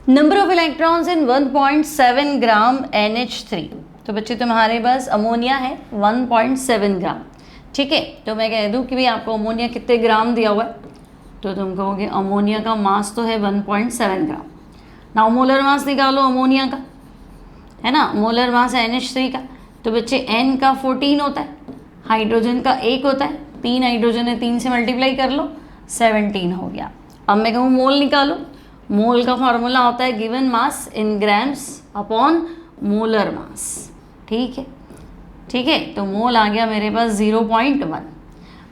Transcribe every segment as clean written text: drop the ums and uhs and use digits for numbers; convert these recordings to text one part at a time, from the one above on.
Number of electrons in 1.7 gram NH3। तो बच्चे तुम्हारे पास अमोनिया है 1.7 ग्राम, ठीक है। तो मैं कह दूं कि भाई आपको अमोनिया कितने ग्राम दिया हुआ है, तो तुम कहोगे अमोनिया का मास तो है 1.7 ग्राम। नाउ मोलर मास निकालो अमोनिया का, है ना, मोलर मास है NH3 का। तो बच्चे N का 14 होता है, हाइड्रोजन का 1 होता है, 3 हाइड्रोजन है, 3 से मल्टीप्लाई कर लो, 17 हो गया। अब मैं कहूँ मोल निकालो, मोल का फॉर्मूला होता है given mass in grams upon molar mass, ठीक है, ठीक है। तो मोल आ गया मेरे पास 0.1।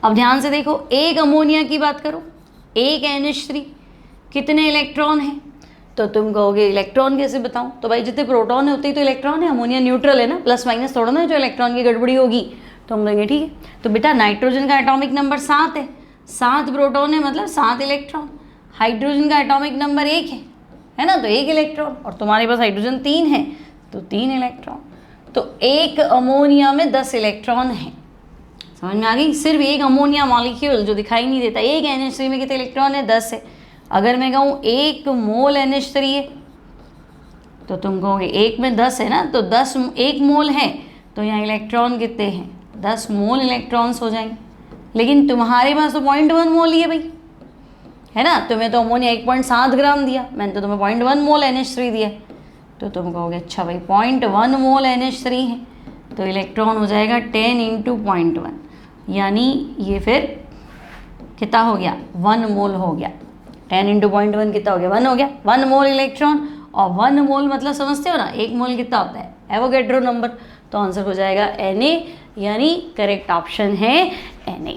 अब ध्यान से देखो, एक अमोनिया की बात करो, एक NH3, कितने इलेक्ट्रॉन हैं, तो तुम कहोगे इलेक्ट्रॉन कैसे बताऊं, तो भाई जितने प्रोटॉन है उतने ही तो इलेक्ट्रॉन है, अमोनिया न्यूट्रल है ना, प्लस माइनस थोड़ा ना जो इलेक्ट्रॉन की गड़बड़ी होगी। तो हम कहेंगे ठीक है। तो बेटा नाइट्रोजन का एटॉमिक नंबर 7 है, 7 प्रोटॉन है मतलब 7 इलेक्ट्रॉन। हाइड्रोजन का एटॉमिक नंबर 1 है ना, तो 1 इलेक्ट्रॉन, और तुम्हारे पास हाइड्रोजन 3 है तो 3 इलेक्ट्रॉन। तो एक अमोनिया में 10 इलेक्ट्रॉन हैं, समझ में आ गई। सिर्फ एक अमोनिया मॉलिक्यूल जो दिखाई नहीं देता, एक NH3 में कितने इलेक्ट्रॉन है, 10 है। अगर मैं कहूँ 1 मोल NH3 है, तो तुम कहोगे 1 में 10 है ना, तो 10 1 मोल है, तो यहाँ इलेक्ट्रॉन कितने हैं, 10 मोल इलेक्ट्रॉन्स हो जाएंगे। लेकिन तुम्हारे पास तो 0.1 मोल ही है भाई, है ना। तुम्हें तो अमोनिया 1.7 ग्राम दिया, मैंने तो तुम्हें 0.1 मोल NH3 दिया। तो तुम कहोगे अच्छा भाई 0.1 मोल NH3 है, तो इलेक्ट्रॉन हो जाएगा 10 × 0.1, यानी ये फिर कितना हो गया, 1 मोल हो गया। 10 × 0.1 कितना हो गया, 1 हो गया, 1 मोल इलेक्ट्रॉन। और 1 मोल मतलब समझते हो ना, 1 मोल कितना होता है, एवोगैड्रो नंबर। तो आंसर हो जाएगा Na, यानी करेक्ट ऑप्शन है Na।